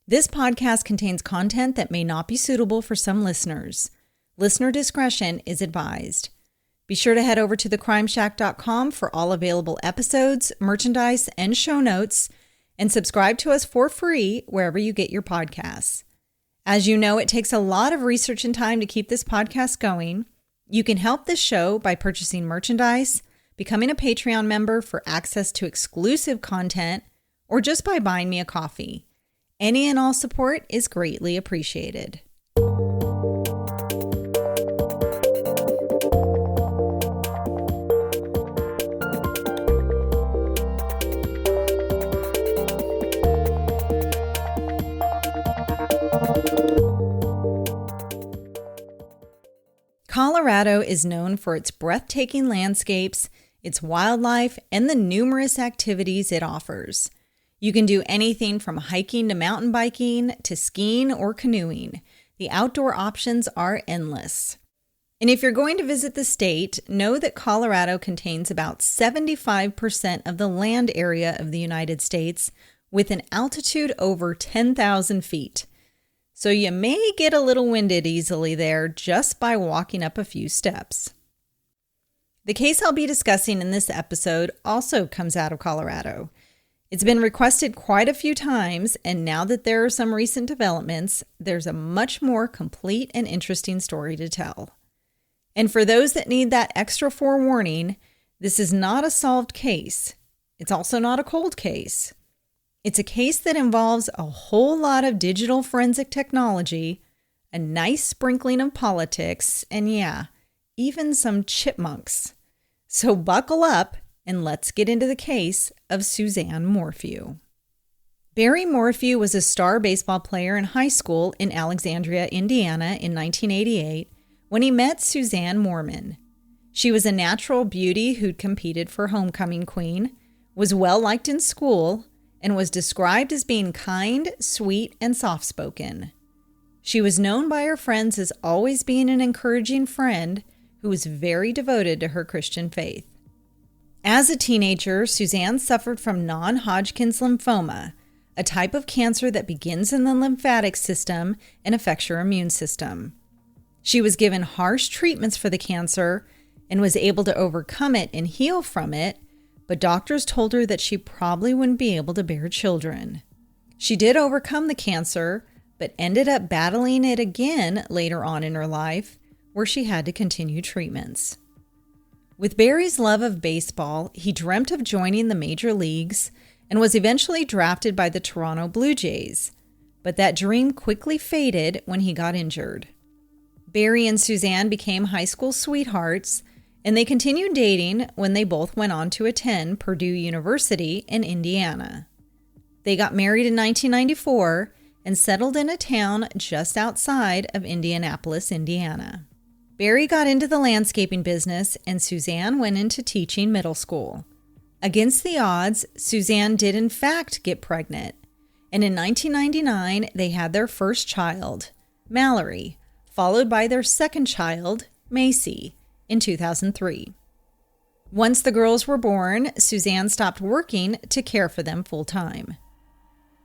This podcast contains content that may not be suitable for some listeners. Listener discretion is advised. Be sure to head over to thecrimeshack.com for all available episodes, merchandise, and show notes, and subscribe to us for free wherever you get your podcasts. As you know, it takes a lot of research and time to keep this podcast going. You can help this show by purchasing merchandise, becoming a Patreon member for access to exclusive content, or just by buying me a coffee. Any and all support is greatly appreciated. Colorado is known for its breathtaking landscapes, its wildlife, and the numerous activities it offers. You can do anything from hiking to mountain biking to skiing or canoeing. The outdoor options are endless. And if you're going to visit the state, know that Colorado contains about 75% of the land area of the United States with an altitude over 10,000 feet. So you may get a little winded easily there just by walking up a few steps. The case I'll be discussing in this episode also comes out of Colorado. It's been requested quite a few times, and now that there are some recent developments, there's a much more complete and interesting story to tell. And for those that need that extra forewarning, this is not a solved case. It's also not a cold case. It's a case that involves a whole lot of digital forensic technology, a nice sprinkling of politics, and yeah, even some chipmunks. So buckle up and let's get into the case of Suzanne Morphew. Barry Morphew was a star baseball player in high school in Alexandria, Indiana in 1988 when he met Suzanne Morphew. She was a natural beauty who'd competed for homecoming queen, was well-liked in school, and was described as being kind, sweet, and soft-spoken. She was known by her friends as always being an encouraging friend who was very devoted to her Christian faith. As a teenager, Suzanne suffered from non-Hodgkin's lymphoma, a type of cancer that begins in the lymphatic system and affects your immune system. She was given harsh treatments for the cancer and was able to overcome it and heal from it, but doctors told her that she probably wouldn't be able to bear children. She did overcome the cancer, but ended up battling it again later on in her life, where she had to continue treatments. With Barry's love of baseball, he dreamt of joining the major leagues and was eventually drafted by the Toronto Blue Jays, but that dream quickly faded when he got injured. Barry and Suzanne became high school sweethearts, and they continued dating when they both went on to attend Purdue University in Indiana. They got married in 1994 and settled in a town just outside of Indianapolis, Indiana. Barry got into the landscaping business and Suzanne went into teaching middle school. Against the odds, Suzanne did in fact get pregnant, and in 1999 they had their first child, Mallory, followed by their second child, Macy, in 2003. Once the girls were born, Suzanne stopped working to care for them full-time.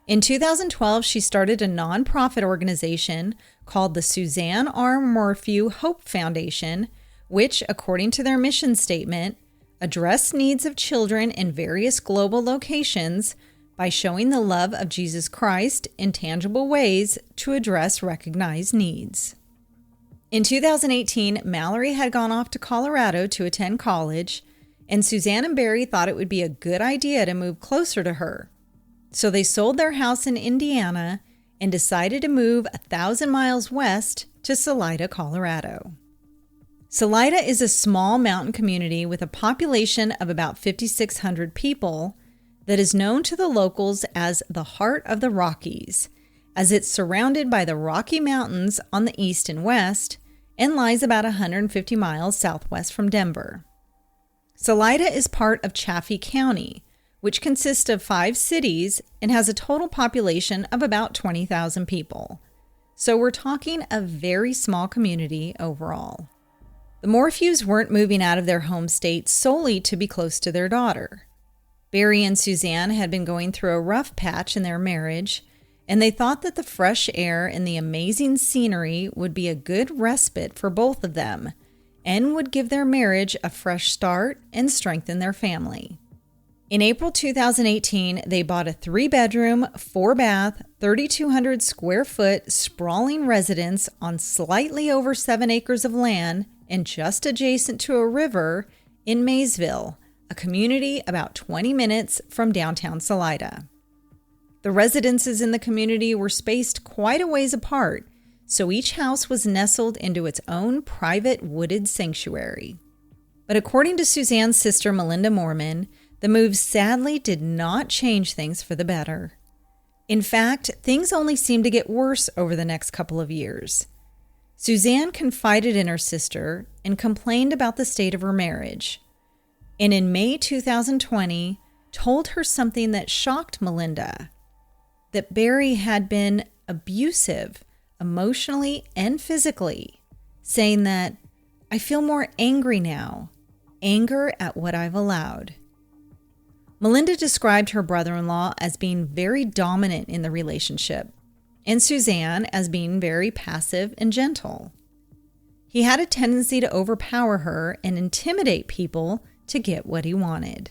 In 2012, she started a nonprofit organization called the Suzanne R. Morphew Hope Foundation, which, according to their mission statement, address needs of children in various global locations by showing the love of Jesus Christ in tangible ways to address recognized needs. In 2018, Mallory had gone off to Colorado to attend college, and Suzanne and Barry thought it would be a good idea to move closer to her. So they sold their house in Indiana and decided to move 1,000 miles west to Salida, Colorado. Salida is a small mountain community with a population of about 5,600 people that is known to the locals as the Heart of the Rockies, as it's surrounded by the Rocky Mountains on the east and west and lies about 150 miles southwest from Denver. Salida is part of Chaffee County, which consists of 5 cities and has a total population of about 20,000 people. So we're talking a very small community overall. The Morphews weren't moving out of their home state solely to be close to their daughter. Barry and Suzanne had been going through a rough patch in their marriage, and they thought that the fresh air and the amazing scenery would be a good respite for both of them and would give their marriage a fresh start and strengthen their family. In April 2018, they bought a 3-bedroom, 4-bath, 3,200 square foot sprawling residence on slightly over 7 acres of land and just adjacent to a river in Maysville, a community about 20 minutes from downtown Salida. The residences in the community were spaced quite a ways apart, so each house was nestled into its own private wooded sanctuary. But according to Suzanne's sister Melinda Mormon, the move sadly did not change things for the better. In fact, things only seemed to get worse over the next couple of years. Suzanne confided in her sister and complained about the state of her marriage. And in May 2020, told her something that shocked Melinda, that Barry had been abusive emotionally and physically, saying that, "I feel more angry now, anger at what I've allowed." Melinda described her brother-in-law as being very dominant in the relationship, and Suzanne as being very passive and gentle. He had a tendency to overpower her and intimidate people to get what he wanted.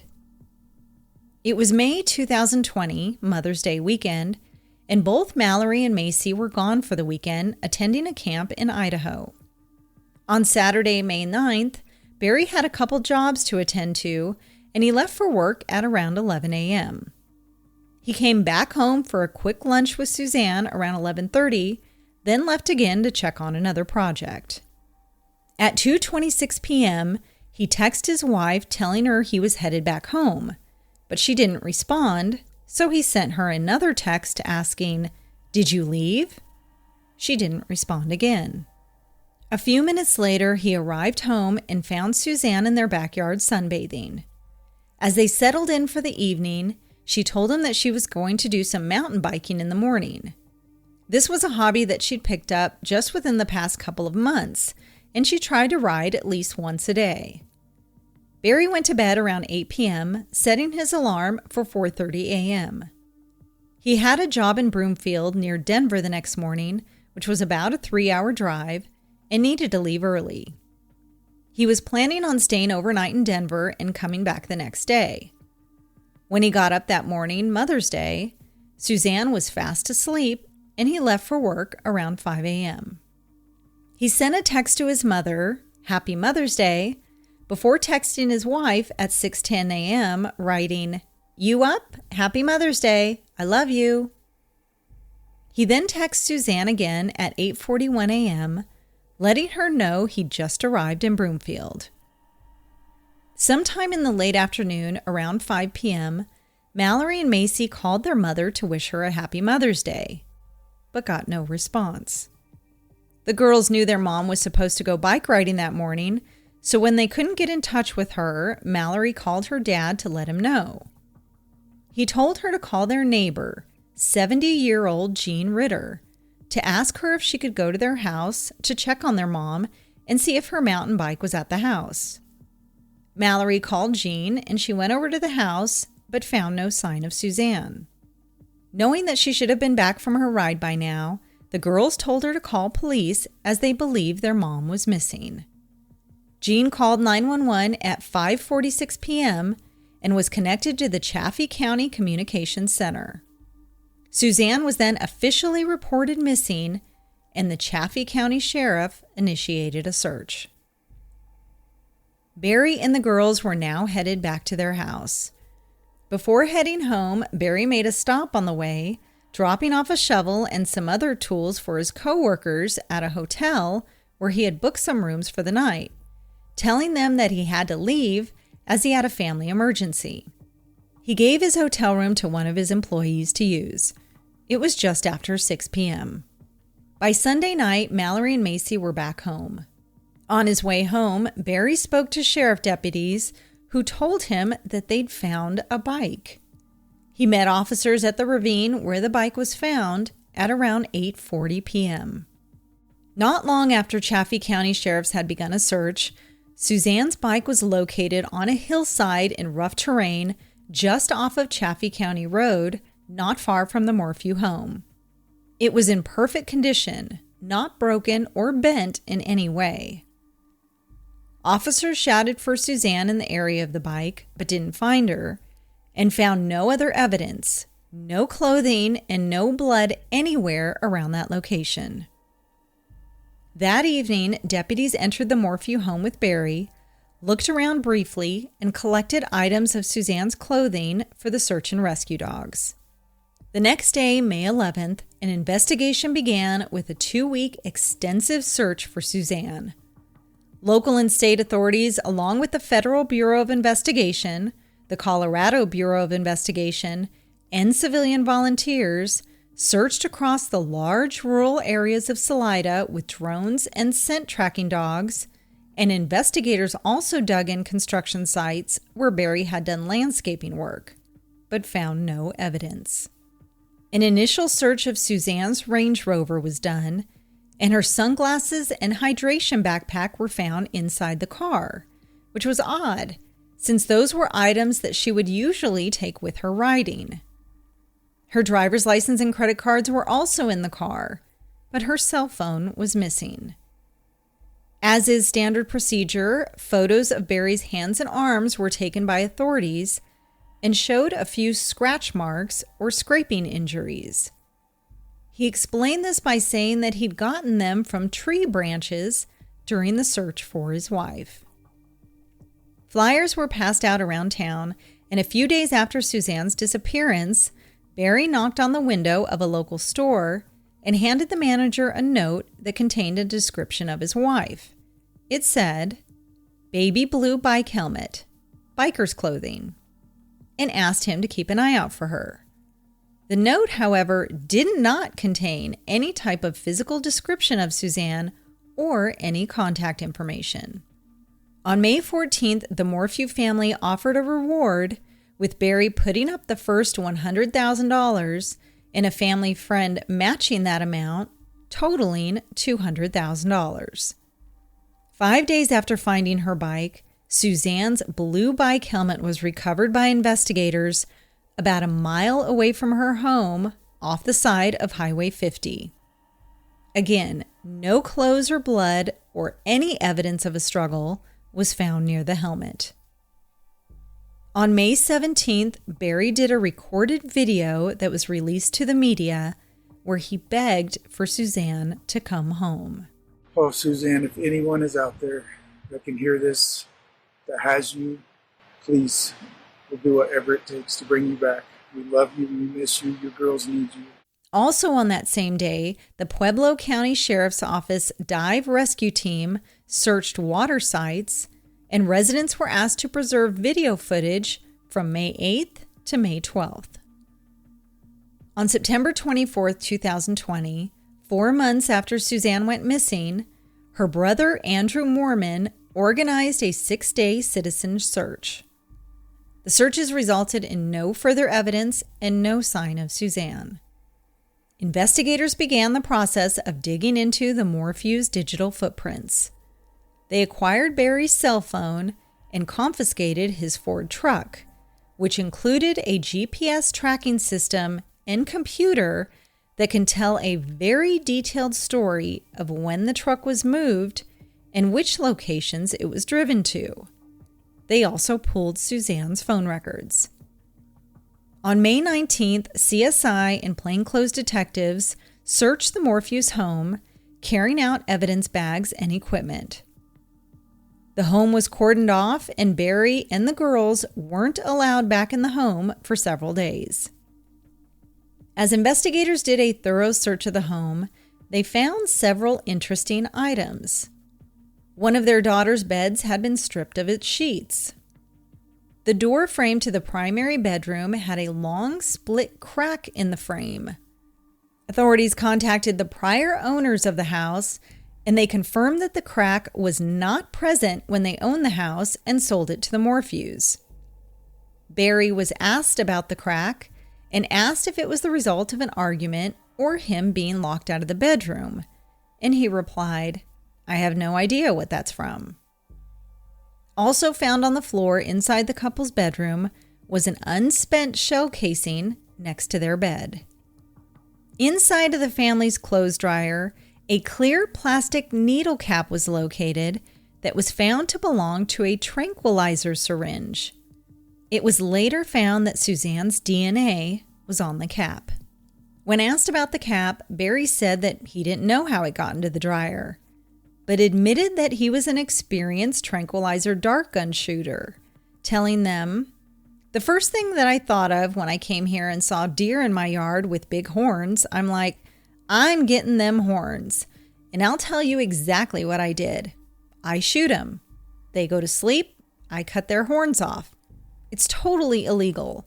It was May 2020, Mother's Day weekend, and both Mallory and Macy were gone for the weekend attending a camp in Idaho. On Saturday, May 9th, Barry had a couple jobs to attend to, and he left for work at around 11 a.m. He came back home for a quick lunch with Suzanne around 11:30, then left again to check on another project. At 2:26 p.m., he texted his wife telling her he was headed back home, but she didn't respond, so he sent her another text asking, "Did you leave?" She didn't respond again. A few minutes later, he arrived home and found Suzanne in their backyard sunbathing. As they settled in for the evening, she told him that she was going to do some mountain biking in the morning. This was a hobby that she'd picked up just within the past couple of months, and she tried to ride at least once a day. Barry went to bed around 8 p.m., setting his alarm for 4:30 a.m. He had a job in Broomfield near Denver the next morning, which was about a 3-hour drive, and needed to leave early. He was planning on staying overnight in Denver and coming back the next day. When he got up that morning, Mother's Day, Suzanne was fast asleep, and he left for work around 5 a.m. He sent a text to his mother, "Happy Mother's Day," before texting his wife at 6:10 a.m., writing, "You up? Happy Mother's Day. I love you." He then texts Suzanne again at 8:41 a.m., letting her know he'd just arrived in Broomfield. Sometime in the late afternoon, around 5 p.m., Mallory and Macy called their mother to wish her a happy Mother's Day, but got no response. The girls knew their mom was supposed to go bike riding that morning, so when they couldn't get in touch with her, Mallory called her dad to let him know. He told her to call their neighbor, 70-year-old Jean Ritter, to ask her if she could go to their house to check on their mom and see if her mountain bike was at the house. Mallory called Jean and she went over to the house but found no sign of Suzanne. Knowing that she should have been back from her ride by now, the girls told her to call police as they believed their mom was missing. Jean called 911 at 5:46 p.m. and was connected to the Chaffee County Communications Center. Suzanne was then officially reported missing, and the Chaffee County Sheriff initiated a search. Barry and the girls were now headed back to their house. Before heading home, Barry made a stop on the way, dropping off a shovel and some other tools for his co-workers at a hotel where he had booked some rooms for the night, telling them that he had to leave as he had a family emergency. He gave his hotel room to one of his employees to use. It was just after 6 p.m. By Sunday night, Mallory and Macy were back home. On his way home, Barry spoke to sheriff deputies who told him that they'd found a bike. He met officers at the ravine where the bike was found at around 8:40 p.m. Not long after Chaffee County sheriffs had begun a search, Suzanne's bike was located on a hillside in rough terrain just off of Chaffee County Road, not far from the Morphew home. It was in perfect condition, not broken or bent in any way. Officers shouted for Suzanne in the area of the bike, but didn't find her, and found no other evidence, no clothing, and no blood anywhere around that location. That evening, deputies entered the Morphew home with Barry, looked around briefly, and collected items of Suzanne's clothing for the search and rescue dogs. The next day, May 11th, an investigation began with a 2-week extensive search for Suzanne. Local and state authorities, along with the Federal Bureau of Investigation, the Colorado Bureau of Investigation, and civilian volunteers, searched across the large rural areas of Salida with drones and scent tracking dogs, and investigators also dug in construction sites where Barry had done landscaping work, but found no evidence. An initial search of Suzanne's Range Rover was done, and her sunglasses and hydration backpack were found inside the car, which was odd, since those were items that she would usually take with her riding. Her driver's license and credit cards were also in the car, but her cell phone was missing. As is standard procedure, photos of Barry's hands and arms were taken by authorities and showed a few scratch marks or scraping injuries. He explained this by saying that he'd gotten them from tree branches during the search for his wife. Flyers were passed out around town, and a few days after Suzanne's disappearance, Barry knocked on the window of a local store and handed the manager a note that contained a description of his wife. It said, "Baby blue bike helmet, biker's clothing," and asked him to keep an eye out for her. The note, however, did not contain any type of physical description of Suzanne or any contact information. On May 14th, the Morphew family offered a reward, with Barry putting up the first $100,000 and a family friend matching that amount, totaling $200,000. 5 days after finding her bike, Suzanne's blue bike helmet was recovered by investigators about a mile away from her home off the side of Highway 50. Again, no clothes or blood or any evidence of a struggle was found near the helmet. On May 17th, Barry did a recorded video that was released to the media where he begged for Suzanne to come home. Oh, Suzanne, if anyone is out there that can hear this, that has you, please, we'll do whatever it takes to bring you back. We love you, we miss you, your girls need you. Also on that same day, the Pueblo County Sheriff's Office dive rescue team searched water sites, and residents were asked to preserve video footage from May 8th to May 12th. On September 24th, 2020, 4 months after Suzanne went missing, her brother Andrew Mormon organized a 6-day citizen search. The searches resulted in no further evidence and no sign of Suzanne. Investigators began the process of digging into the Morphew's digital footprints. They acquired Barry's cell phone and confiscated his Ford truck, which included a GPS tracking system and computer that can tell a very detailed story of when the truck was moved and which locations it was driven to. They also pulled Suzanne's phone records. On May 19th, CSI and plainclothes detectives searched the Morphew's home, carrying out evidence bags and equipment. The home was cordoned off, and Barry and the girls weren't allowed back in the home for several days. As investigators did a thorough search of the home, they found several interesting items. One of their daughter's beds had been stripped of its sheets. The door frame to the primary bedroom had a long split crack in the frame. Authorities contacted the prior owners of the house, and they confirmed that the crack was not present when they owned the house and sold it to the Morphews. Barry was asked about the crack and asked if it was the result of an argument or him being locked out of the bedroom, and he replied, "I have no idea what that's from." Also found on the floor inside the couple's bedroom was an unspent shell casing next to their bed. Inside of the family's clothes dryer, a clear plastic needle cap was located that was found to belong to a tranquilizer syringe. It was later found that Suzanne's DNA was on the cap. When asked about the cap, Barry said that he didn't know how it got into the dryer, but admitted that he was an experienced tranquilizer dart gun shooter, telling them, "The first thing that I thought of when I came here and saw deer in my yard with big horns, I'm like, I'm getting them horns. And I'll tell you exactly what I did. I shoot them. They go to sleep. I cut their horns off. It's totally illegal.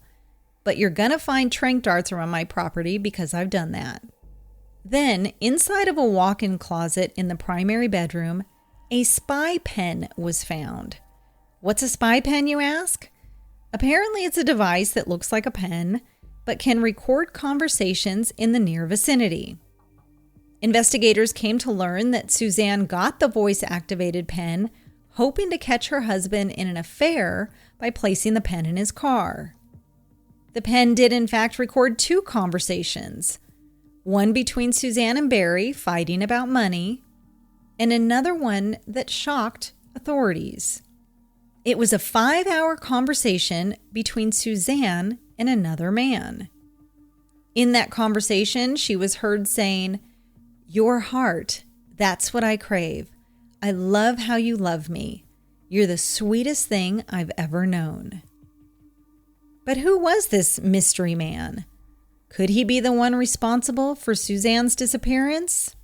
But you're going to find tranq darts around my property because I've done that." Then, inside of a walk-in closet in the primary bedroom, a spy pen was found. What's a spy pen, you ask? Apparently, it's a device that looks like a pen, but can record conversations in the near vicinity. Investigators came to learn that Suzanne got the voice-activated pen, hoping to catch her husband in an affair by placing the pen in his car. The pen did in fact record 2 conversations, one between Suzanne and Barry fighting about money, and another one that shocked authorities. It was a 5-hour conversation between Suzanne and another man. In that conversation, she was heard saying, "Your heart, that's what I crave. I love how you love me. You're the sweetest thing I've ever known." But who was this mystery man? Could he be the one responsible for Suzanne's disappearance?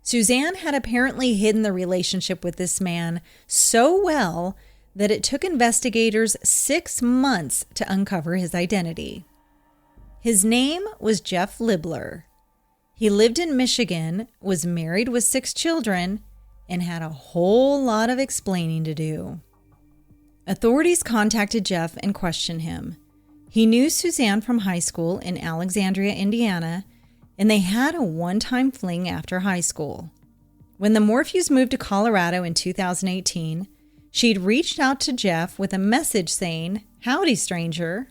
Suzanne had apparently hidden the relationship with this man so well that it took investigators 6 months to uncover his identity. His name was Jeff Libler. He lived in Michigan, was married with 6 children, and had a whole lot of explaining to do. Authorities contacted Jeff and questioned him. He knew Suzanne from high school in Alexandria, Indiana, and they had a one-time fling after high school. When the Morphews moved to Colorado in 2018, she'd reached out to Jeff with a message saying, "Howdy, stranger."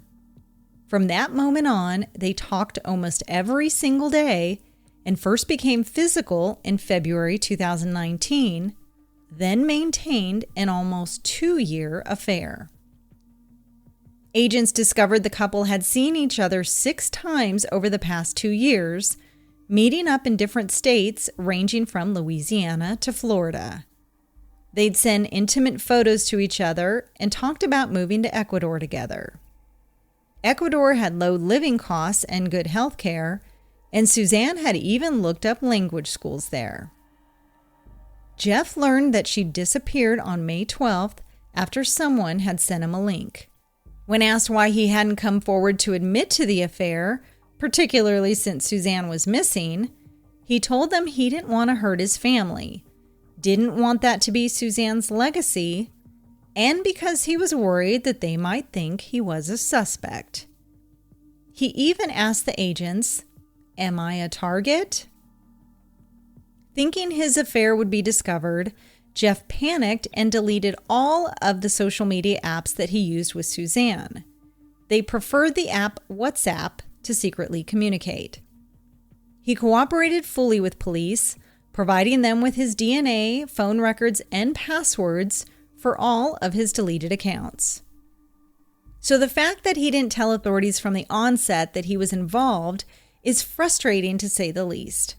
From that moment on, they talked almost every single day and first became physical in February 2019, then maintained an almost 2-year affair. Agents discovered the couple had seen each other 6 times over the past 2 years, meeting up in different states ranging from Louisiana to Florida. They'd send intimate photos to each other and talked about moving to Ecuador together. Ecuador had low living costs and good health care, and Suzanne had even looked up language schools there. Jeff learned that she disappeared on May 12th after someone had sent him a link. When asked why he hadn't come forward to admit to the affair, particularly since Suzanne was missing, he told them he didn't want to hurt his family, didn't want that to be Suzanne's legacy, and because he was worried that they might think he was a suspect. He even asked the agents, "Am I a target?" Thinking his affair would be discovered, Jeff panicked and deleted all of the social media apps that he used with Suzanne. They preferred the app WhatsApp to secretly communicate. He cooperated fully with police, providing them with his DNA, phone records, and passwords for all of his deleted accounts. So the fact that he didn't tell authorities from the onset that he was involved is frustrating to say the least.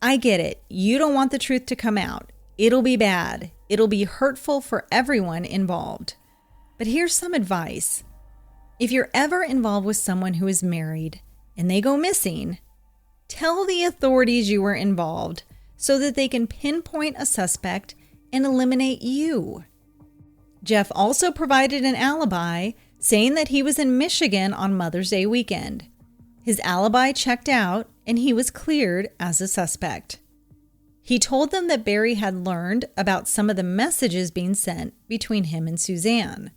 I get it. You don't want the truth to come out. It'll be bad. It'll be hurtful for everyone involved. But here's some advice. If you're ever involved with someone who is married and they go missing, tell the authorities you were involved so that they can pinpoint a suspect and eliminate you. Jeff also provided an alibi, saying that he was in Michigan on Mother's Day weekend. His alibi checked out and he was cleared as a suspect. He told them that Barry had learned about some of the messages being sent between him and Suzanne.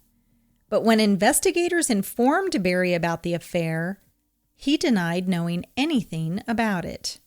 But when investigators informed Barry about the affair, he denied knowing anything about it.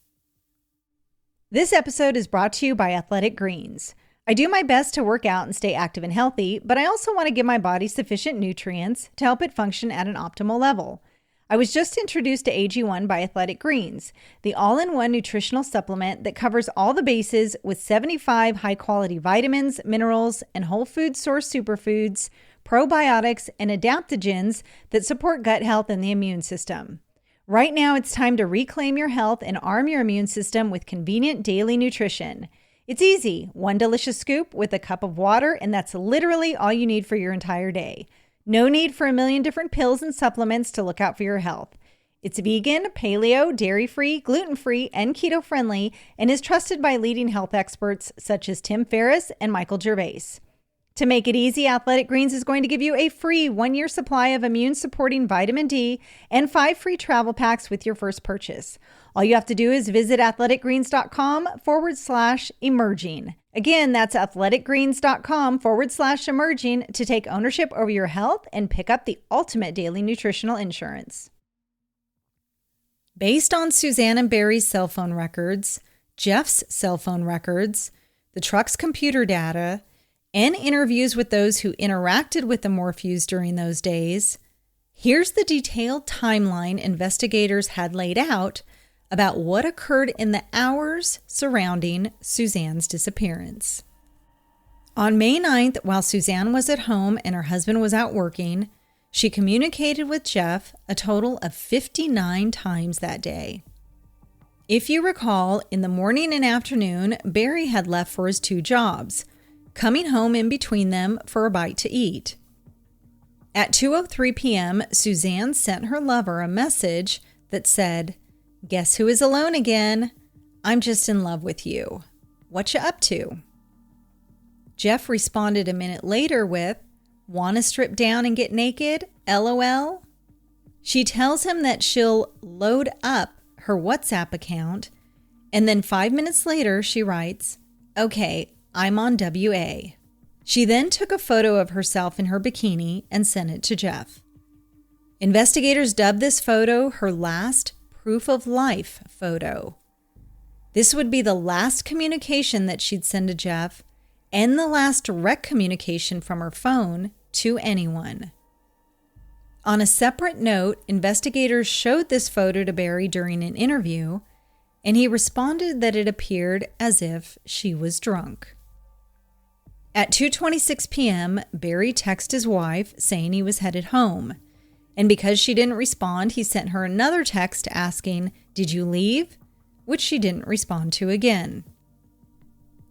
This episode is brought to you by Athletic Greens. I do my best to work out and stay active and healthy, but I also want to give my body sufficient nutrients to help it function at an optimal level. I was just introduced to AG1 by Athletic Greens, the all-in-one nutritional supplement that covers all the bases with 75 high-quality vitamins, minerals, and whole food source superfoods, probiotics, and adaptogens that support gut health and the immune system. Right now, it's time to reclaim your health and arm your immune system with convenient daily nutrition. It's easy. One delicious scoop with a cup of water, and that's literally all you need for your entire day. No need for a million different pills and supplements to look out for your health. It's vegan, paleo, dairy-free, gluten-free, and keto-friendly, and is trusted by leading health experts such as Tim Ferriss and Michael Gervais. To make it easy, Athletic Greens is going to give you a free 1-year supply of immune-supporting vitamin D and 5 free travel packs with your first purchase. All you have to do is visit athleticgreens.com/emerging. Again, that's athleticgreens.com/emerging to take ownership over your health and pick up the ultimate daily nutritional insurance. Based on Suzanne and Barry's cell phone records, Jeff's cell phone records, the truck's computer data, and interviews with those who interacted with the Morphews during those days, here's the detailed timeline investigators had laid out about what occurred in the hours surrounding Suzanne's disappearance. On May 9th, while Suzanne was at home and her husband was out working, she communicated with Jeff a total of 59 times that day. If you recall, in the morning and afternoon, Barry had left for his 2 jobs, coming home in between them for a bite to eat. At 2:03 p.m., Suzanne sent her lover a message that said, "Guess who is alone again? I'm just in love with you. What you up to?" Jeff responded a minute later with, "Wanna strip down and get naked? LOL." She tells him that she'll load up her WhatsApp account, and then 5 minutes later she writes, "Okay, I'm on WA." She then took a photo of herself in her bikini and sent it to Jeff. Investigators dubbed this photo her last proof of life photo. This would be the last communication that she'd send to Jeff and the last direct communication from her phone to anyone. On a separate note, investigators showed this photo to Barry during an interview, and he responded that it appeared as if she was drunk. At 2:26 p.m., Barry texted his wife saying he was headed home. And because she didn't respond, he sent her another text asking, "Did you leave?" which she didn't respond to again.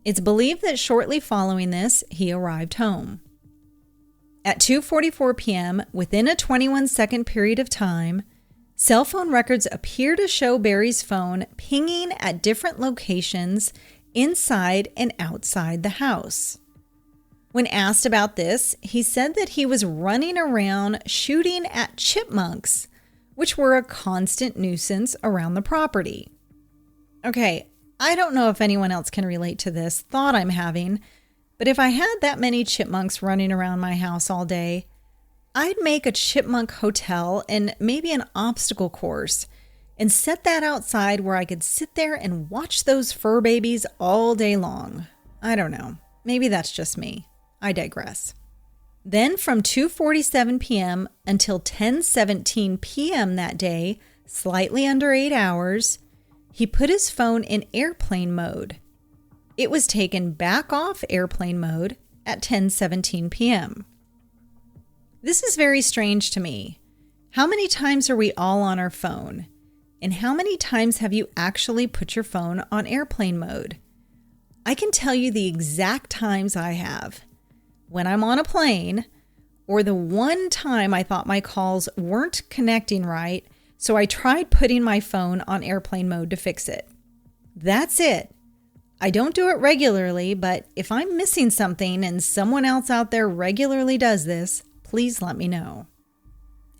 It's believed that shortly following this, he arrived home. At 2:44 p.m., within a 21-second period of time, cell phone records appear to show Barry's phone pinging at different locations inside and outside the house. When asked about this, he said that he was running around shooting at chipmunks, which were a constant nuisance around the property. Okay, I don't know if anyone else can relate to this thought I'm having, but if I had that many chipmunks running around my house all day, I'd make a chipmunk hotel and maybe an obstacle course and set that outside where I could sit there and watch those fur babies all day long. I don't know. Maybe that's just me. I digress. Then from 2:47 p.m. until 10:17 p.m. that day, slightly under 8 hours, he put his phone in airplane mode. It was taken back off airplane mode at 10:17 p.m. This is very strange to me. How many times are we all on our phone? And how many times have you actually put your phone on airplane mode? I can tell you the exact times I have. When I'm on a plane, or the one time I thought my calls weren't connecting right, so I tried putting my phone on airplane mode to fix it. That's it. I don't do it regularly, but if I'm missing something and someone else out there regularly does this, please let me know.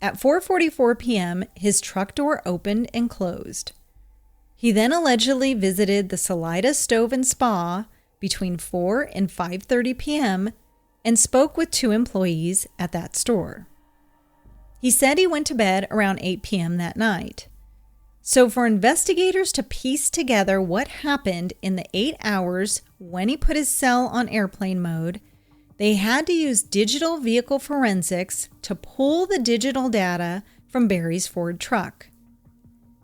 At 4:44 p.m., his truck door opened and closed. He then allegedly visited the Salida Stove and Spa between 4 and 5:30 p.m. and spoke with 2 employees at that store. He said he went to bed around 8 p.m. that night. So for investigators to piece together what happened in the 8 hours when he put his cell on airplane mode, they had to use digital vehicle forensics to pull the digital data from Barry's Ford truck.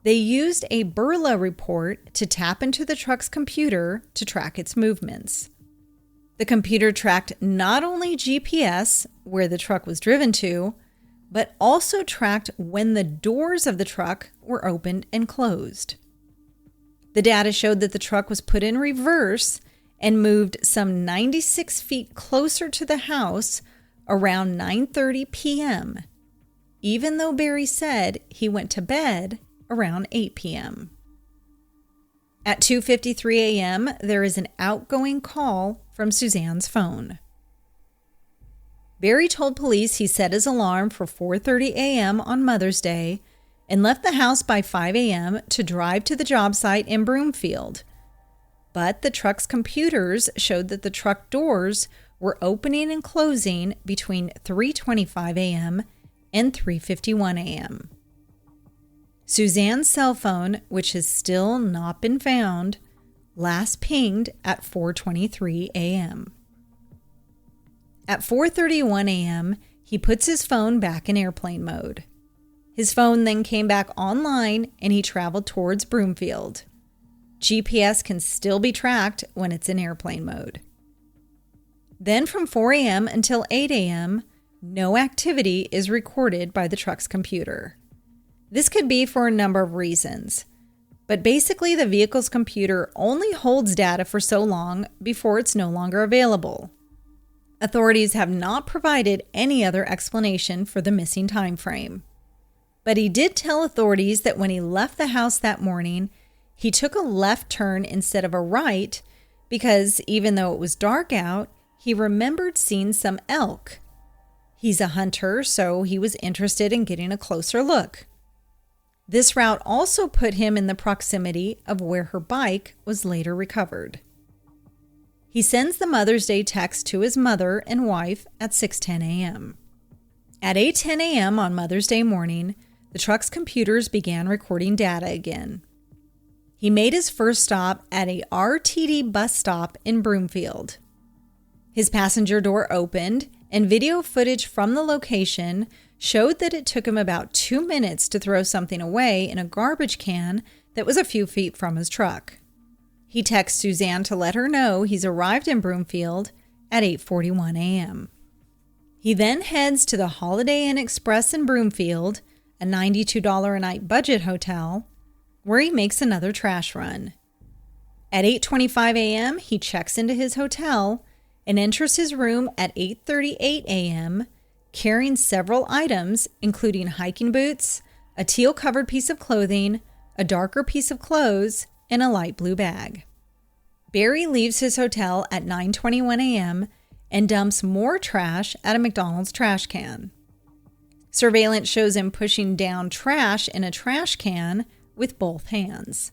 They used a Burla report to tap into the truck's computer to track its movements. The computer tracked not only GPS, where the truck was driven to, but also tracked when the doors of the truck were opened and closed. The data showed that the truck was put in reverse and moved some 96 feet closer to the house around 9:30 p.m., even though Barry said he went to bed around 8 p.m. At 2:53 a.m., there is an outgoing call from Suzanne's phone. Barry told police he set his alarm for 4:30 a.m. on Mother's Day and left the house by 5 a.m. to drive to the job site in Broomfield. But the truck's computers showed that the truck doors were opening and closing between 3:25 a.m. and 3:51 a.m. Suzanne's cell phone, which has still not been found, last pinged at 4:23 a.m. At 4:31 a.m., he puts his phone back in airplane mode. His phone then came back online and he traveled towards Broomfield. GPS can still be tracked when it's in airplane mode. Then from 4 a.m. until 8 a.m., no activity is recorded by the truck's computer. This could be for a number of reasons, but basically the vehicle's computer only holds data for so long before it's no longer available. Authorities have not provided any other explanation for the missing time frame. But he did tell authorities that when he left the house that morning, he took a left turn instead of a right because even though it was dark out, he remembered seeing some elk. He's a hunter, so he was interested in getting a closer look. This route also put him in the proximity of where her bike was later recovered. He sends the Mother's Day text to his mother and wife at 6:10 a.m. At 8:10 a.m. on Mother's Day morning, the truck's computers began recording data again. He made his first stop at a RTD bus stop in Broomfield. His passenger door opened, and video footage from the location showed that it took him about 2 minutes to throw something away in a garbage can that was a few feet from his truck. He texts Suzanne to let her know he's arrived in Broomfield at 8:41 a.m. He then heads to the Holiday Inn Express in Broomfield, a $92 a night budget hotel, where he makes another trash run. At 8:25 a.m., he checks into his hotel and enters his room at 8:38 a.m., carrying several items, including hiking boots, a teal-covered piece of clothing, a darker piece of clothes, and a light blue bag. Barry leaves his hotel at 9:21 a.m. and dumps more trash at a McDonald's trash can. Surveillance shows him pushing down trash in a trash can with both hands.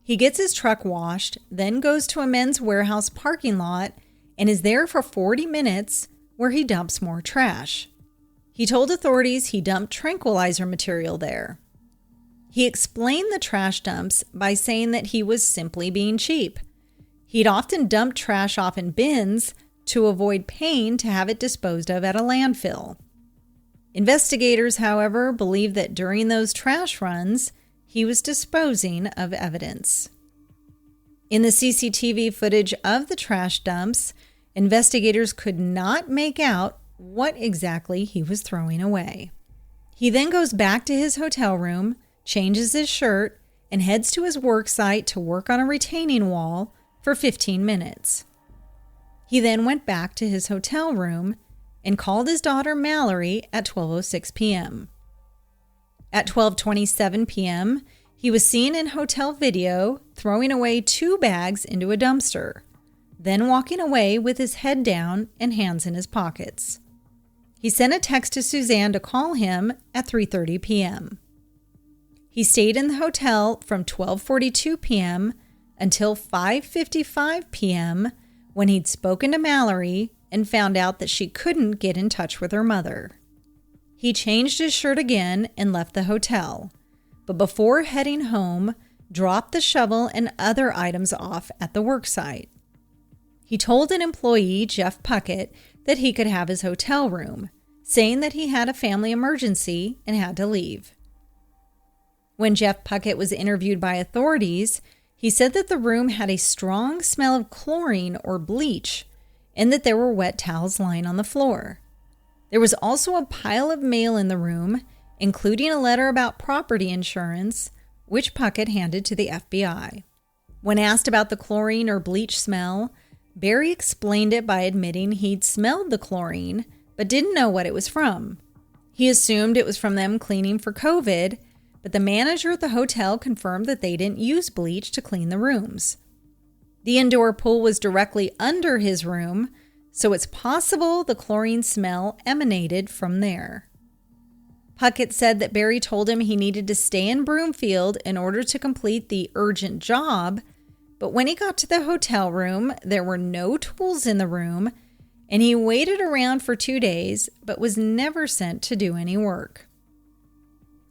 He gets his truck washed, then goes to a Men's Warehouse parking lot and is there for 40 minutes where he dumps more trash. He told authorities he dumped tranquilizer material there. He explained the trash dumps by saying that he was simply being cheap. He'd often dump trash off in bins to avoid paying to have it disposed of at a landfill. Investigators, however, believe that during those trash runs, he was disposing of evidence. In the CCTV footage of the trash dumps, investigators could not make out what exactly he was throwing away. He then goes back to his hotel room, changes his shirt, and heads to his work site to work on a retaining wall for 15 minutes. He then went back to his hotel room and called his daughter Mallory at 12:06 p.m. At 12:27 p.m., he was seen in hotel video throwing away 2 bags into a dumpster, then walking away with his head down and hands in his pockets. He sent a text to Suzanne to call him at 3:30 p.m. He stayed in the hotel from 12:42 p.m. until 5:55 p.m. when he'd spoken to Mallory and found out that she couldn't get in touch with her mother. He changed his shirt again and left the hotel, but before heading home, dropped the shovel and other items off at the worksite. He told an employee, Jeff Puckett, that he could have his hotel room, saying that he had a family emergency and had to leave. When Jeff Puckett was interviewed by authorities, he said that the room had a strong smell of chlorine or bleach and that there were wet towels lying on the floor. There was also a pile of mail in the room, including a letter about property insurance, which Puckett handed to the FBI. When asked about the chlorine or bleach smell, Barry explained it by admitting he'd smelled the chlorine, but didn't know what it was from. He assumed it was from them cleaning for COVID, but the manager at the hotel confirmed that they didn't use bleach to clean the rooms. The indoor pool was directly under his room, so it's possible the chlorine smell emanated from there. Puckett said that Barry told him he needed to stay in Broomfield in order to complete the urgent job, but when he got to the hotel room, there were no tools in the room, and he waited around for 2 days, but was never sent to do any work.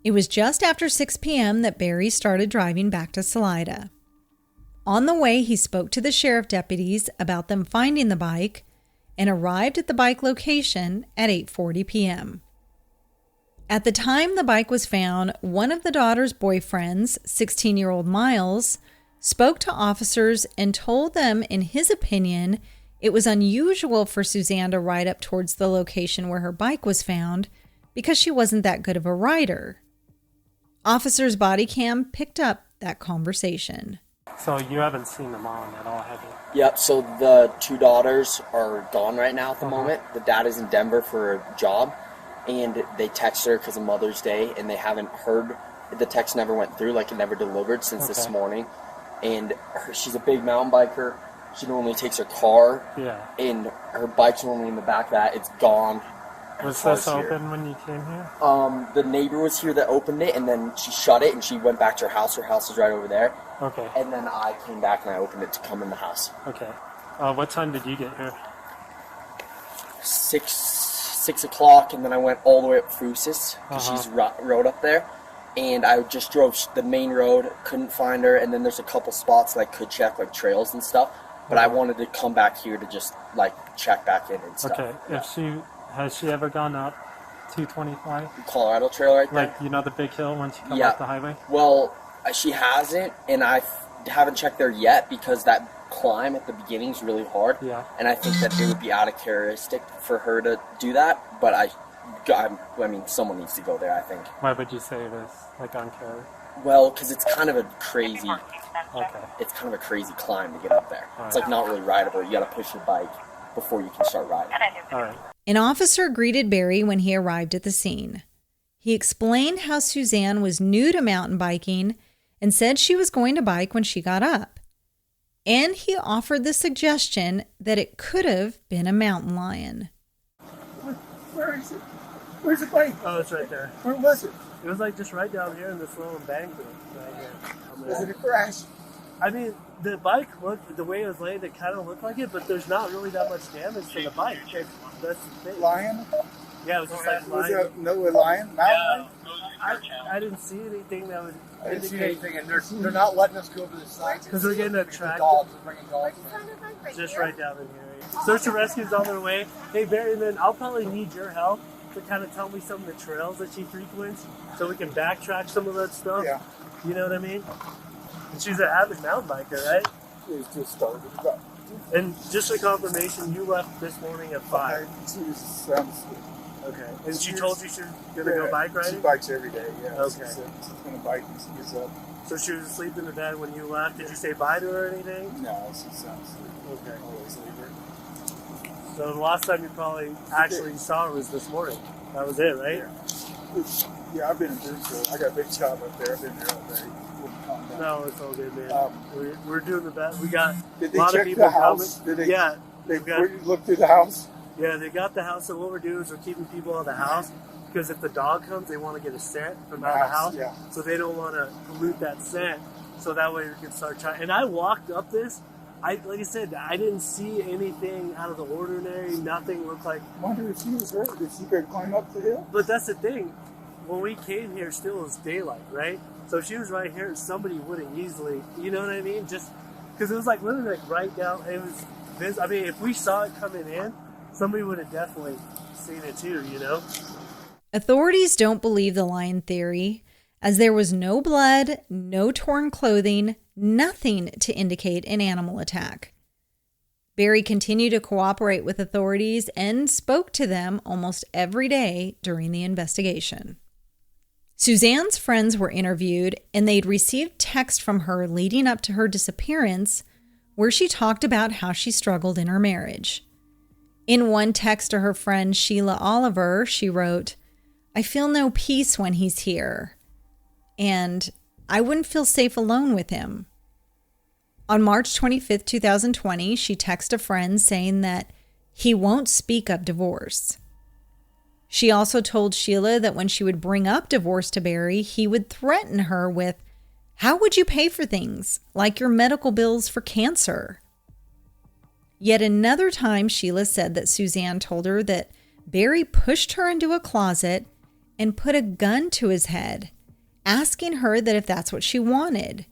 It was just after 6 p.m. that Barry started driving back to Salida. On the way, he spoke to the sheriff deputies about them finding the bike and arrived at the bike location at 8:40 p.m. At the time the bike was found, one of the daughter's boyfriends, 16-year-old Miles, spoke to officers and told them, in his opinion, it was unusual for Suzanne to ride up towards the location where her bike was found because she wasn't that good of a rider. Officers' body cam picked up that conversation. So you haven't seen the mom at all, have you? Yep, so the two daughters are gone right now at the moment. The dad is in Denver for a job, and they text her because of Mother's Day, and they haven't heard. The text never went through, like it never delivered since this morning. And she's a big mountain biker. She normally takes her car, and her bike's normally in the back of that. It's gone. Was this open when you came here? The neighbor was here that opened it, and then she shut it, and she went back to her house. Her house is right over there. Okay. And then I came back and I opened it to come in the house. Okay. What time did you get here? 6 o'clock, and then I went all the way up Frusis, because she's rode up there. And I just drove the main road, couldn't find her, and then there's a couple spots that I could check, like trails and stuff. But I wanted to come back here to just, like, check back in and stuff. Okay. Has she ever gone up 225? Colorado Trail right there? Like, you know the big hill once you come off the highway? Well, she hasn't, and I haven't checked there yet because that climb at the beginning is really hard. Yeah. And I think that it would be out of characteristic for her to do that, but I mean, someone needs to go there, I think. Why would you say it was, like, on camera? Well, because it's kind of a crazy... Okay. It's kind of a crazy climb to get up there. It's like not really rideable. You got to push your bike before you can start riding. All right. An officer greeted Barry when he arrived at the scene. He explained how Suzanne was new to mountain biking and said she was going to bike when she got up. And he offered the suggestion that it could have been a mountain lion. Where is it? Where's the bike? Oh, it's right there. Where was it? It was like just right down here in this little embankment. Right here. Was it a crash? I mean, the bike looked, the way it was laid, it kind of looked like it, but there's not really that much damage to the bike. That's the thing. Lion? Yeah, it was just like Was lion. it no lion? Mountain lion? I didn't see anything that would I didn't see anything, and they're not letting us go over the side. Because we're getting a track Dogs, we're bringing dogs. just right down in here. Search and rescue's on their way. Hey, Barry, and then I'll probably need your help to kind of tell me some of the trails that she frequents so we can backtrack some of that stuff. Yeah. You know what I mean? And she's an avid mountain biker, right? It just started. And just a confirmation, you left this morning at 5. She was sound asleep. Okay. And she told you she was going to go bike riding? She bikes every day, yeah. Okay. She's going to bike when she gets up. So she was asleep in the bed when you left. Did you say bye to her or anything? No, she's sound asleep. Okay. Always leave her. So the last time you probably actually saw her was this morning. That was it, right? Yeah, I've been in Broomfield. I got a big job up there. I've been there all day. Calm down. No, it's all good, man. We're doing the best. We got Did a they lot check of people the house? coming. Did they, Yeah. They looked through the house? Yeah, they got the house. So what we're doing is we're keeping people out of the house because if the dog comes, they want to get a scent from out of the house. Yeah. So they don't want to pollute that scent. So that way we can start trying. And I walked up this. Like I said, I didn't see anything out of the ordinary. Nothing looked like. I wonder if she was hurt. If she could climb up the hill? But that's the thing. When we came here, still was daylight, right? So if she was right here, somebody wouldn't easily, you know what I mean? Just because it was like literally like right down. It was. I mean, if we saw it coming in, somebody would have definitely seen it too, you know? Authorities don't believe the lion theory, as there was no blood, no torn clothing, nothing to indicate an animal attack. Barry continued to cooperate with authorities and spoke to them almost every day during the investigation. Suzanne's friends were interviewed, and they'd received text from her leading up to her disappearance where she talked about how she struggled in her marriage. In one text to her friend Sheila Oliver, she wrote, "I feel no peace when he's here, and I wouldn't feel safe alone with him." On March 25th, 2020, she texted a friend saying that he won't speak of divorce. She also told Sheila that when she would bring up divorce to Barry, he would threaten her with, "How would you pay for things like your medical bills for cancer?" Yet another time, Sheila said that Suzanne told her that Barry pushed her into a closet and put a gun to his head, asking her that if that's what she wanted,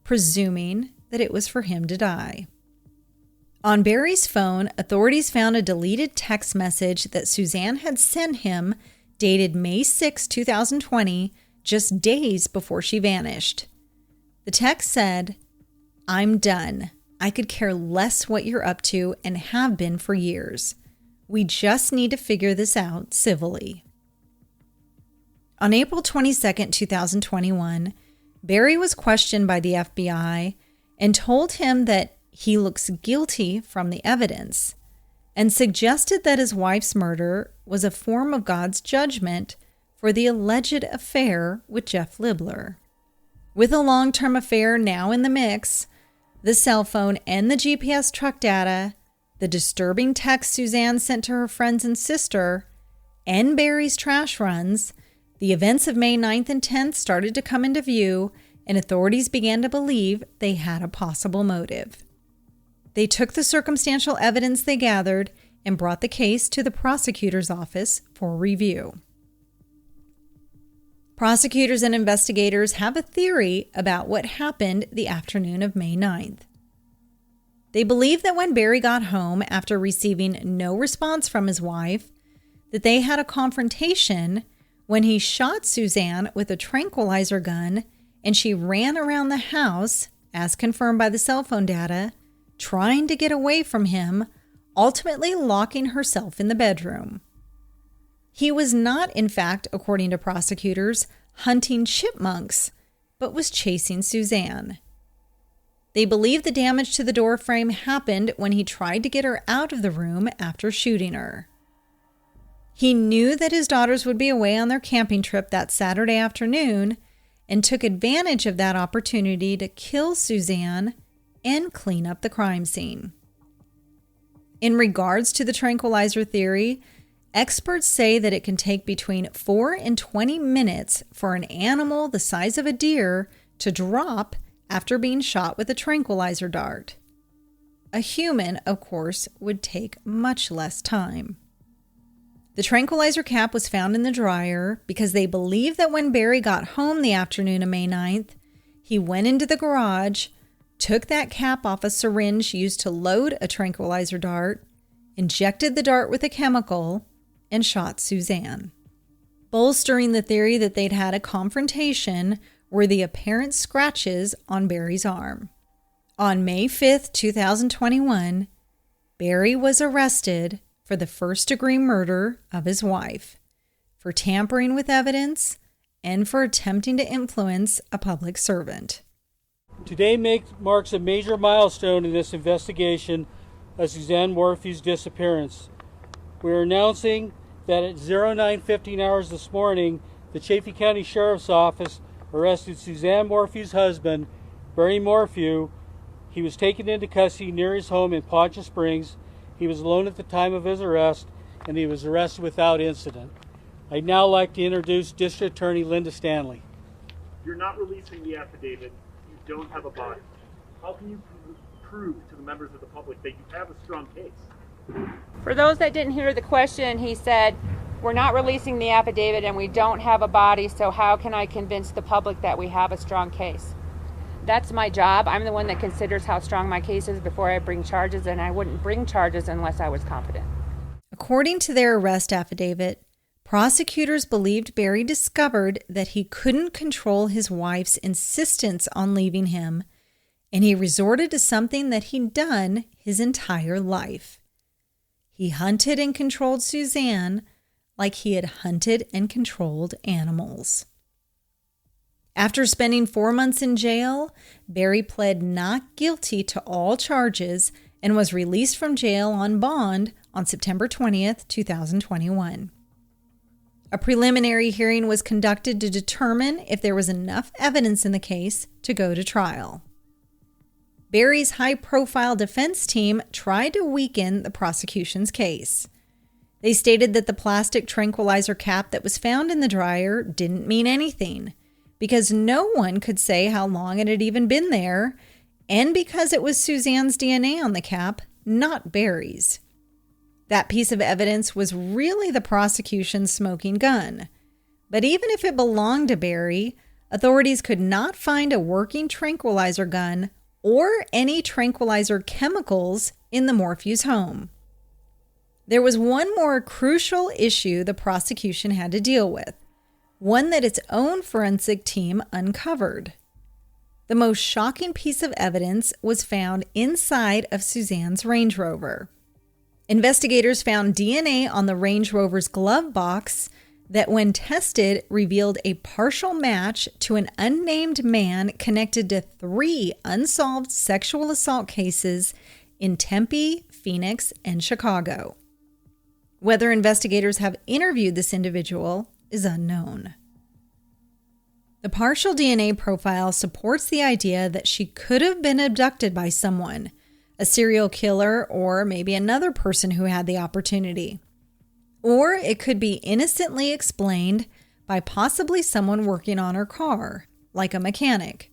presuming that it was for him to die. On Barry's phone, authorities found a deleted text message that Suzanne had sent him dated May 6, 2020, just days before she vanished. The text said, "I'm done. I could care less what you're up to and have been for years. We just need to figure this out civilly." On April 22, 2021, Barry was questioned by the FBI and told him that he looks guilty from the evidence and suggested that his wife's murder was a form of God's judgment for the alleged affair with Jeff Libler. With a long-term affair now in the mix, the cell phone and the GPS truck data, the disturbing text Suzanne sent to her friends and sister, and Barry's trash runs, the events of May 9th and 10th started to come into view, and authorities began to believe they had a possible motive. They took the circumstantial evidence they gathered and brought the case to the prosecutor's office for review. Prosecutors and investigators have a theory about what happened the afternoon of May 9th. They believe that when Barry got home after receiving no response from his wife, that they had a confrontation when he shot Suzanne with a tranquilizer gun and she ran around the house, as confirmed by the cell phone data, trying to get away from him, ultimately locking herself in the bedroom. He was not, in fact, according to prosecutors, hunting chipmunks, but was chasing Suzanne. They believe the damage to the door frame happened when he tried to get her out of the room after shooting her. He knew that his daughters would be away on their camping trip that Saturday afternoon and took advantage of that opportunity to kill Suzanne and clean up the crime scene. In regards to the tranquilizer theory, experts say that it can take between 4 and 20 minutes for an animal the size of a deer to drop after being shot with a tranquilizer dart. A human, of course, would take much less time. The tranquilizer cap was found in the dryer because they believe that when Barry got home the afternoon of May 9th, he went into the garage, took that cap off a syringe used to load a tranquilizer dart, injected the dart with a chemical, and shot Suzanne. Bolstering the theory that they'd had a confrontation were the apparent scratches on Barry's arm. On May 5th, 2021, Barry was arrested for the first-degree murder of his wife, for tampering with evidence, and for attempting to influence a public servant. Today marks a major milestone in this investigation of Suzanne Morphew's disappearance. We are announcing that at 09:15 hours this morning, the Chaffee County Sheriff's Office arrested Suzanne Morphew's husband, Barry Morphew. He was taken into custody near his home in Poncha Springs. He was alone at the time of his arrest, and he was arrested without incident. I'd now like to introduce District Attorney Linda Stanley. You're not releasing the affidavit. You don't have a body. How can you prove to the members of the public that you have a strong case? For those that didn't hear the question, he said, we're not releasing the affidavit and we don't have a body, so how can I convince the public that we have a strong case? That's my job. I'm the one that considers how strong my case is before I bring charges, and I wouldn't bring charges unless I was confident. According to their arrest affidavit, prosecutors believed Barry discovered that he couldn't control his wife's insistence on leaving him, and he resorted to something that he'd done his entire life. He hunted and controlled Suzanne like he had hunted and controlled animals. After spending 4 months in jail, Barry pled not guilty to all charges and was released from jail on bond on September 20th, 2021. A preliminary hearing was conducted to determine if there was enough evidence in the case to go to trial. Barry's high-profile defense team tried to weaken the prosecution's case. They stated that the plastic tranquilizer cap that was found in the dryer didn't mean anything because no one could say how long it had even been there, and because it was Suzanne's DNA on the cap, not Barry's. That piece of evidence was really the prosecution's smoking gun. But even if it belonged to Barry, authorities could not find a working tranquilizer gun or any tranquilizer chemicals in the Morphew's home. There was one more crucial issue the prosecution had to deal with, one that its own forensic team uncovered. The most shocking piece of evidence was found inside of Suzanne's Range Rover. Investigators found DNA on the Range Rover's glove box that, when tested, revealed a partial match to an unnamed man connected to 3 unsolved sexual assault cases in Tempe, Phoenix, and Chicago. Whether investigators have interviewed this individual is unknown. The partial DNA profile supports the idea that she could have been abducted by someone, a serial killer, or maybe another person who had the opportunity. Or it could be innocently explained by possibly someone working on her car, like a mechanic.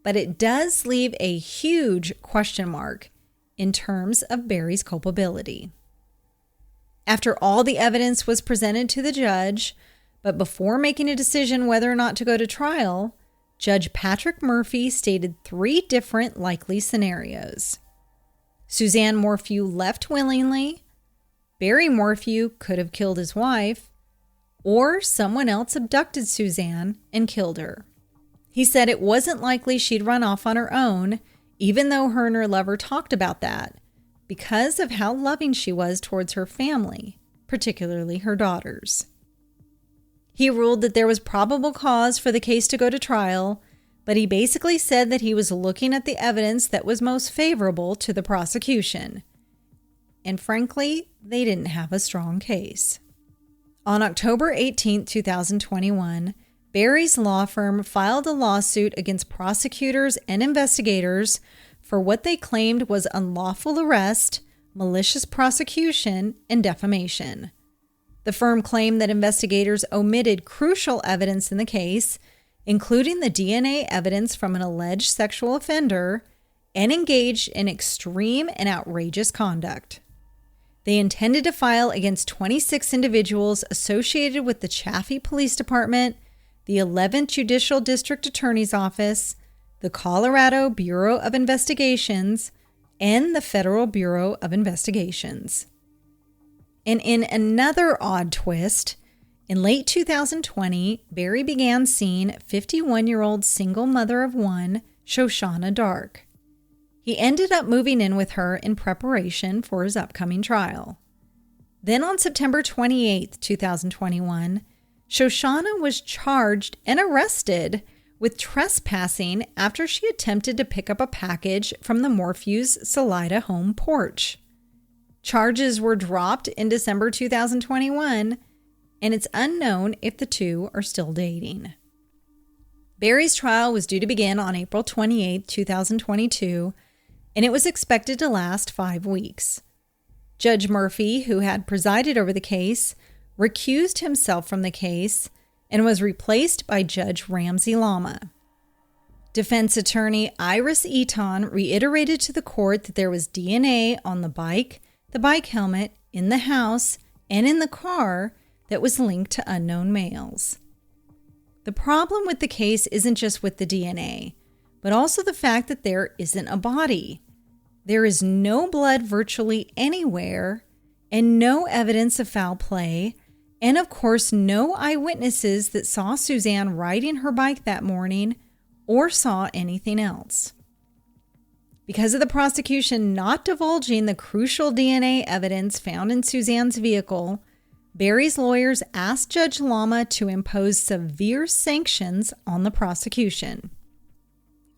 But it does leave a huge question mark in terms of Barry's culpability. After all the evidence was presented to the judge, but before making a decision whether or not to go to trial, Judge Patrick Murphy stated 3 different likely scenarios. Suzanne Morphew left willingly, Barry Morphew could have killed his wife, or someone else abducted Suzanne and killed her. He said it wasn't likely she'd run off on her own, even though her and her lover talked about that, because of how loving she was towards her family, particularly her daughters. He ruled that there was probable cause for the case to go to trial, but he basically said that he was looking at the evidence that was most favorable to the prosecution. And frankly, they didn't have a strong case. On October 18, 2021, Barry's law firm filed a lawsuit against prosecutors and investigators for what they claimed was unlawful arrest, malicious prosecution, and defamation. The firm claimed that investigators omitted crucial evidence in the case, including the DNA evidence from an alleged sexual offender, and engaged in extreme and outrageous conduct. They intended to file against 26 individuals associated with the Chaffee Police Department, the 11th Judicial District Attorney's Office, the Colorado Bureau of Investigations, and the Federal Bureau of Investigations. And in another odd twist, in late 2020, Barry began seeing 51-year-old single mother of 1, Shoshana Dark. He ended up moving in with her in preparation for his upcoming trial. Then on September 28, 2021, Shoshana was charged and arrested with trespassing after she attempted to pick up a package from the Morphew's Salida home porch. Charges were dropped in December 2021, and it's unknown if the two are still dating. Barry's trial was due to begin on April 28, 2022, and it was expected to last 5 weeks. Judge Murphy, who had presided over the case, recused himself from the case and was replaced by Judge Ramsey Lama. Defense attorney Iris Eaton reiterated to the court that there was DNA on the bike helmet, in the house, and in the car that was linked to unknown males. The problem with the case isn't just with the DNA, but also the fact that there isn't a body. There is no blood virtually anywhere, and no evidence of foul play, and of course no eyewitnesses that saw Suzanne riding her bike that morning or saw anything else. Because of the prosecution not divulging the crucial DNA evidence found in Suzanne's vehicle, Barry's lawyers asked Judge Lama to impose severe sanctions on the prosecution.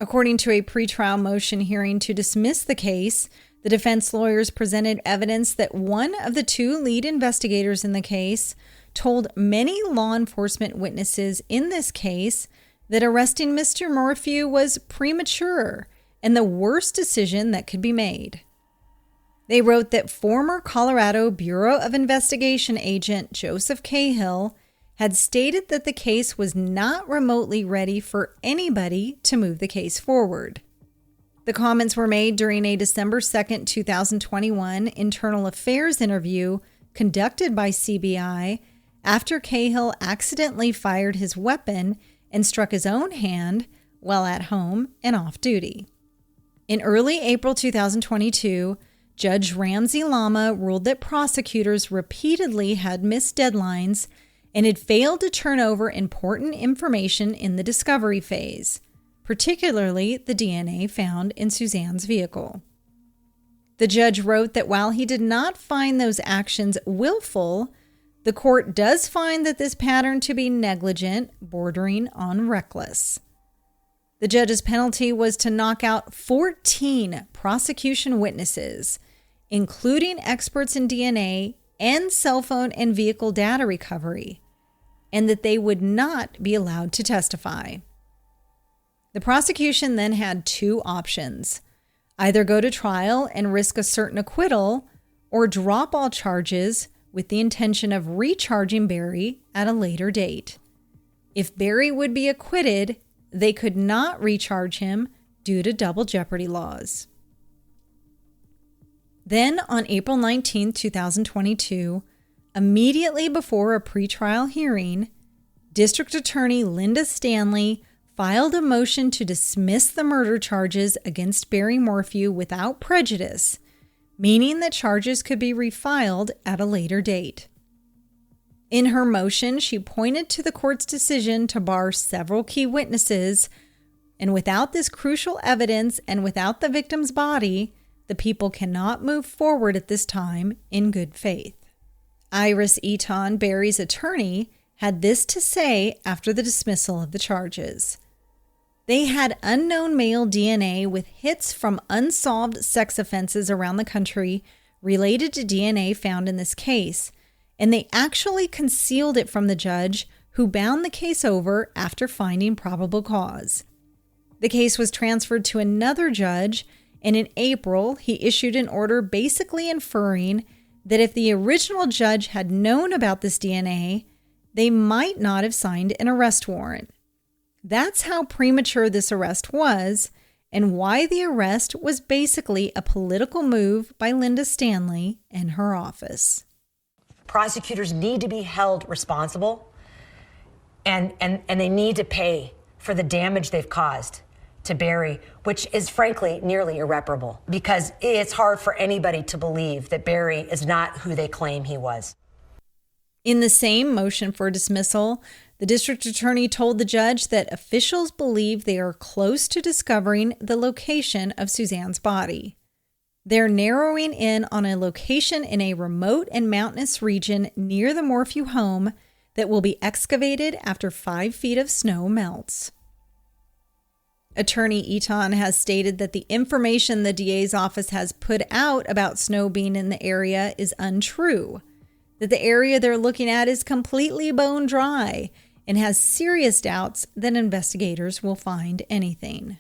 According to a pretrial motion hearing to dismiss the case, the defense lawyers presented evidence that one of the two lead investigators in the case told many law enforcement witnesses in this case that arresting Mr. Morphew was premature and the worst decision that could be made. They wrote that former Colorado Bureau of Investigation agent Joseph Cahill had stated that the case was not remotely ready for anybody to move the case forward. The comments were made during a December 2, 2021 internal affairs interview conducted by CBI after Cahill accidentally fired his weapon and struck his own hand while at home and off duty. In early April 2022, Judge Ramsey Lama ruled that prosecutors repeatedly had missed deadlines and had failed to turn over important information in the discovery phase, particularly the DNA found in Suzanne's vehicle. The judge wrote that while he did not find those actions willful, the court does find that this pattern to be negligent, bordering on reckless. The judge's penalty was to knock out 14 prosecution witnesses, including experts in DNA and cell phone and vehicle data recovery, and that they would not be allowed to testify. The prosecution then had two options: either go to trial and risk a certain acquittal, or drop all charges with the intention of recharging Barry at a later date. If Barry would be acquitted, they could not recharge him due to double jeopardy laws. Then on April 19, 2022, immediately before a pretrial hearing, District Attorney Linda Stanley filed a motion to dismiss the murder charges against Barry Morphew without prejudice, meaning that charges could be refiled at a later date. In her motion, she pointed to the court's decision to bar several key witnesses, and without this crucial evidence and without the victim's body, the people cannot move forward at this time in good faith. Iris Eaton, Barry's attorney, had this to say after the dismissal of the charges. They had unknown male DNA with hits from unsolved sex offenses around the country related to DNA found in this case, and they actually concealed it from the judge, who bound the case over after finding probable cause. The case was transferred to another judge, and in April, he issued an order basically inferring that if the original judge had known about this DNA, they might not have signed an arrest warrant. That's how premature this arrest was, and why the arrest was basically a political move by Linda Stanley and her office. Prosecutors need to be held responsible, and they need to pay for the damage they've caused to Barry, which is frankly nearly irreparable, because it's hard for anybody to believe that Barry is not who they claim he was. In the same motion for dismissal, the district attorney told the judge that officials believe they are close to discovering the location of Suzanne's body. They're narrowing in on a location in a remote and mountainous region near the Morphew home that will be excavated after 5 feet of snow melts. Attorney Eaton has stated that the information the DA's office has put out about snow being in the area is untrue, that the area they're looking at is completely bone dry, and has serious doubts that investigators will find anything.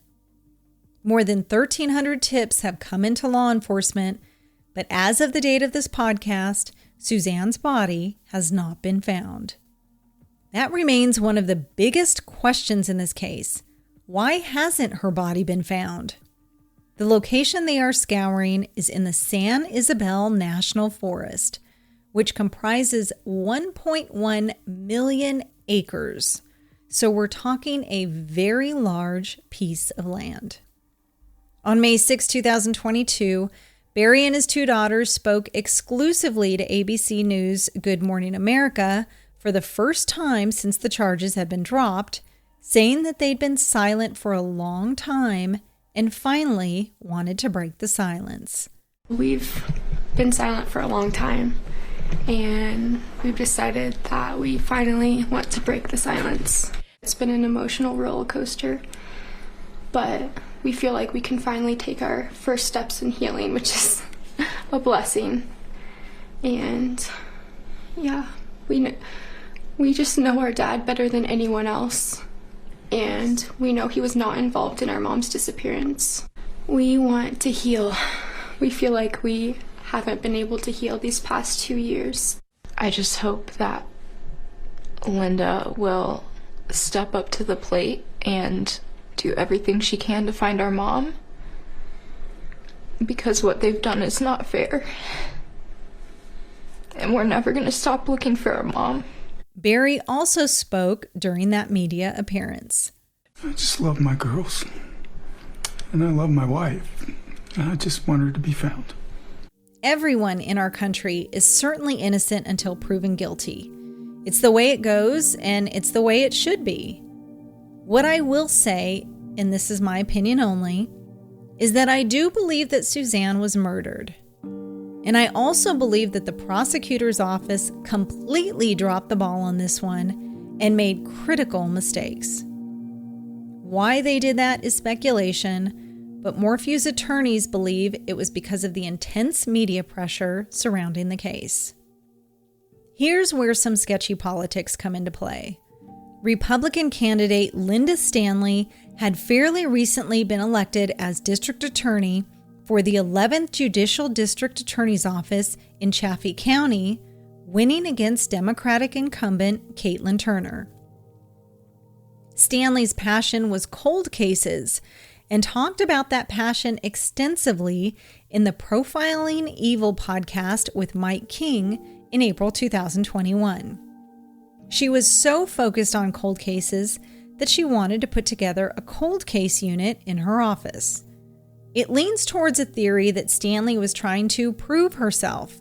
More than 1,300 tips have come into law enforcement, but as of the date of this podcast, Suzanne's body has not been found. That remains one of the biggest questions in this case. Why hasn't her body been found? The location they are scouring is in the San Isabel National Forest, which comprises 1.1 million acres. So we're talking a very large piece of land. On May 6, 2022, Barry and his two daughters spoke exclusively to ABC News Good Morning America for the first time since the charges had been dropped, saying that they'd been silent for a long time and finally wanted to break the silence. We've been silent for a long time, and we've decided that we finally want to break the silence. It's been an emotional roller coaster, but we feel like we can finally take our first steps in healing, which is a blessing. And yeah, we just know our dad better than anyone else, and we know he was not involved in our mom's disappearance. We want to heal. We feel like we haven't been able to heal these past 2 years. I just hope that Linda will step up to the plate and do everything she can to find our mom, because what they've done is not fair, and we're never going to stop looking for our mom. Barry also spoke during that media appearance. I just love my girls, and I love my wife, and I just want her to be found. Everyone in our country is certainly innocent until proven guilty. It's the way it goes, and it's the way it should be. What I will say, and this is my opinion only, is that I do believe that Suzanne was murdered. And I also believe that the prosecutor's office completely dropped the ball on this one and made critical mistakes. Why they did that is speculation, but Morphew's attorneys believe it was because of the intense media pressure surrounding the case. Here's where some sketchy politics come into play. Republican candidate Linda Stanley had fairly recently been elected as district attorney for the 11th Judicial District Attorney's Office in Chaffee County, winning against Democratic incumbent Caitlin Turner. Stanley's passion was cold cases, and talked about that passion extensively in the Profiling Evil podcast with Mike King in April 2021. She was so focused on cold cases that she wanted to put together a cold case unit in her office. It leans towards a theory that Stanley was trying to prove herself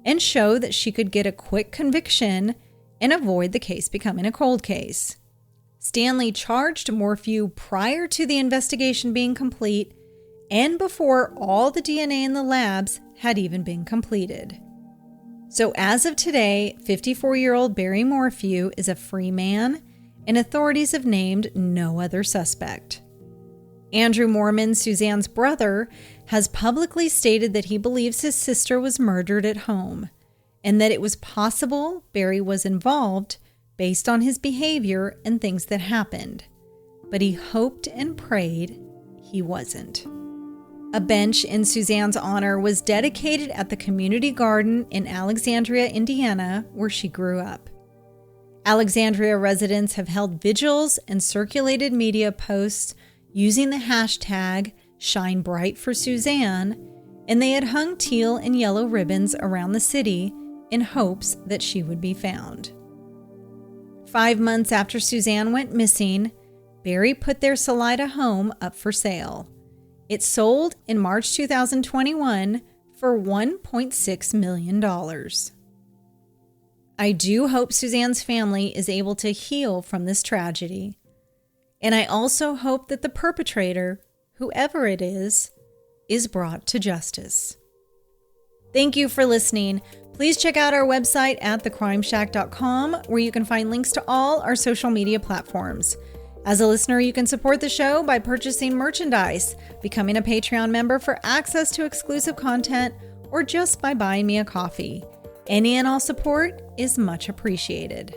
and show that she could get a quick conviction and avoid the case becoming a cold case. Stanley charged Morphew prior to the investigation being complete and before all the DNA in the labs had even been completed. So as of today, 54-year-old Barry Morphew is a free man, and authorities have named no other suspect. Andrew Mormon, Suzanne's brother, has publicly stated that he believes his sister was murdered at home, and that it was possible Barry was involved based on his behavior and things that happened, but he hoped and prayed he wasn't. A bench in Suzanne's honor was dedicated at the community garden in Alexandria, Indiana, where she grew up. Alexandria residents have held vigils and circulated media posts using the hashtag #ShineBrightForSuzanne, and they had hung teal and yellow ribbons around the city in hopes that she would be found. 5 months after Suzanne went missing, Barry put their Salida home up for sale. It sold in March 2021 for $1.6 million. I do hope Suzanne's family is able to heal from this tragedy. And I also hope that the perpetrator, whoever it is brought to justice. Thank you for listening. Please check out our website at thecrimeshack.com, where you can find links to all our social media platforms. As a listener, you can support the show by purchasing merchandise, becoming a Patreon member for access to exclusive content, or just by buying me a coffee. Any and all support is much appreciated.